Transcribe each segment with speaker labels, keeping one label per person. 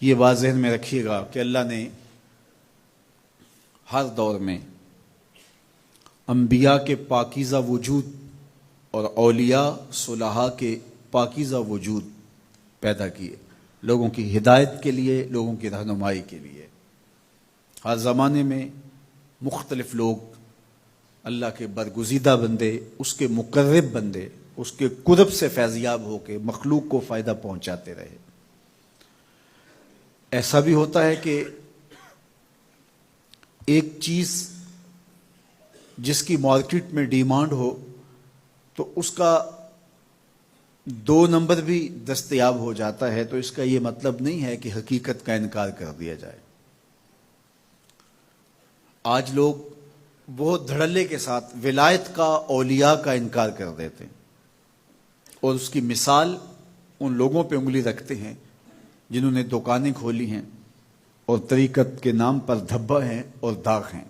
Speaker 1: یہ بات ذہن میں رکھیے گا کہ اللہ نے ہر دور میں انبیاء کے پاکیزہ وجود اور اولیاء صلحاء کے پاکیزہ وجود پیدا کیے، لوگوں کی ہدایت کے لیے، لوگوں کی رہنمائی کے لیے۔ ہر زمانے میں مختلف لوگ اللہ کے برگزیدہ بندے، اس کے مقرب بندے، اس کے قرب سے فیضیاب ہو کے مخلوق کو فائدہ پہنچاتے رہے۔ ایسا بھی ہوتا ہے کہ ایک چیز جس کی مارکیٹ میں ڈیمانڈ ہو تو اس کا 2 نمبر بھی دستیاب ہو جاتا ہے، تو اس کا یہ مطلب نہیں ہے کہ حقیقت کا انکار کر دیا جائے۔ آج لوگ بہت دھڑلے کے ساتھ ولایت کا، اولیاء کا انکار کر دیتے ہیں، اور اس کی مثال ان لوگوں پہ انگلی رکھتے ہیں جنہوں نے دکانیں کھولی ہیں اور طریقت کے نام پر دھبا ہیں اور داغ ہیں،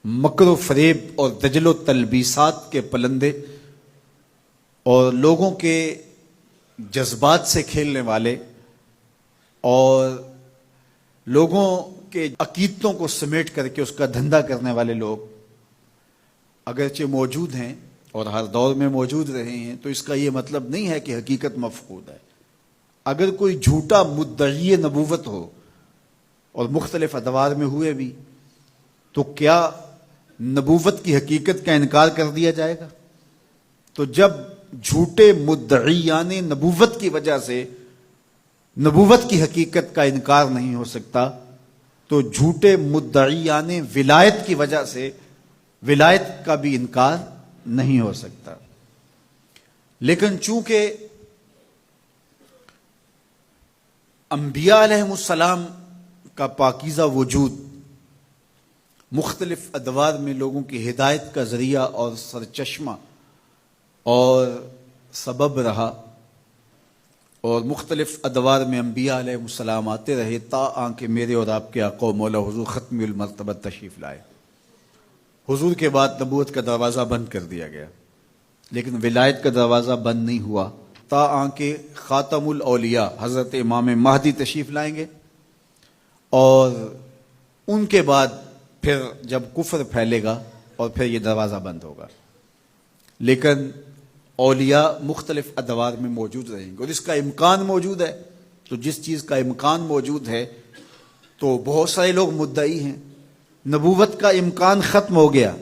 Speaker 1: مکر و فریب اور دجل و تلبیسات کے پلندے اور لوگوں کے جذبات سے کھیلنے والے اور لوگوں کے عقیدتوں کو سمیٹ کر کے اس کا دھندا کرنے والے لوگ اگرچہ موجود ہیں اور ہر دور میں موجود رہے ہیں، تو اس کا یہ مطلب نہیں ہے کہ حقیقت مفقود ہے۔ اگر کوئی جھوٹا مدعی نبوت ہو اور مختلف ادوار میں ہوئے بھی، تو کیا نبوت کی حقیقت کا انکار کر دیا جائے گا؟ تو جب جھوٹے مدعیان نبوت کی وجہ سے نبوت کی حقیقت کا انکار نہیں ہو سکتا، تو جھوٹے مدعیان ولایت کی وجہ سے ولایت کا بھی انکار نہیں ہو سکتا۔ لیکن چونکہ انبیاء علیہ السلام کا پاکیزہ وجود مختلف ادوار میں لوگوں کی ہدایت کا ذریعہ اور سرچشمہ اور سبب رہا، اور مختلف ادوار میں انبیاء علیہ السلام آتے رہے تا آنکہ میرے اور آپ کے آقا و مولا حضور ختم المرتبہ تشریف لائے۔ حضور کے بعد نبوت کا دروازہ بند کر دیا گیا، لیکن ولایت کا دروازہ بند نہیں ہوا تا آنکہ خاتم الاولیاء حضرت امام مہدی تشریف لائیں گے، اور ان کے بعد پھر جب کفر پھیلے گا اور پھر یہ دروازہ بند ہوگا۔ لیکن اولیاء مختلف ادوار میں موجود رہیں گے، اور اس کا امکان موجود ہے۔ تو جس چیز کا امکان موجود ہے تو بہت سارے لوگ مدعی ہیں، نبوت کا امکان ختم ہو گیا،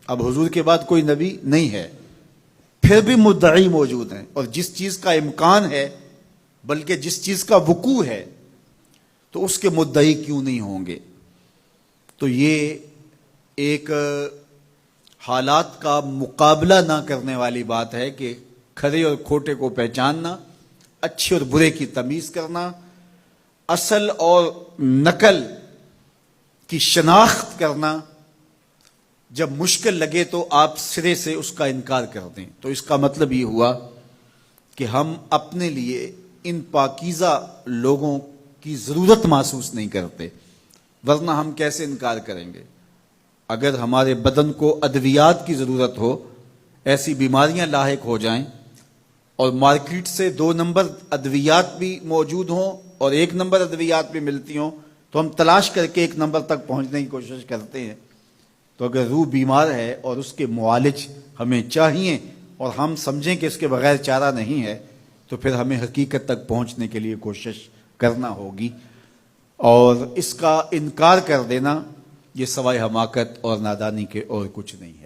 Speaker 1: اب حضور کے بعد کوئی نبی نہیں ہے، پھر بھی مدعی موجود ہیں، اور جس چیز کا امکان ہے بلکہ جس چیز کا وقوع ہے تو اس کے مدعی کیوں نہیں ہوں گے؟ تو یہ ایک حالات کا مقابلہ نہ کرنے والی بات ہے کہ کھرے اور کھوٹے کو پہچاننا، اچھے اور برے کی تمیز کرنا، اصل اور نقل کی شناخت کرنا، جب مشکل لگے تو آپ سرے سے اس کا انکار کر دیں۔ تو اس کا مطلب یہ ہوا کہ ہم اپنے لیے ان پاکیزہ لوگوں کی ضرورت محسوس نہیں کرتے، ورنہ ہم کیسے انکار کریں گے؟ اگر ہمارے بدن کو ادویات کی ضرورت ہو، ایسی بیماریاں لاحق ہو جائیں اور مارکیٹ سے 2 نمبر ادویات بھی موجود ہوں اور 1 نمبر ادویات بھی ملتی ہوں، تو ہم تلاش کر کے 1 نمبر تک پہنچنے کی کوشش کرتے ہیں۔ تو اگر روح بیمار ہے اور اس کے معالج ہمیں چاہیے اور ہم سمجھیں کہ اس کے بغیر چارہ نہیں ہے، تو پھر ہمیں حقیقت تک پہنچنے کے لیے کوشش کرنا ہوگی، اور اس کا انکار کر دینا یہ سوائے حماقت اور نادانی کے اور کچھ نہیں ہے۔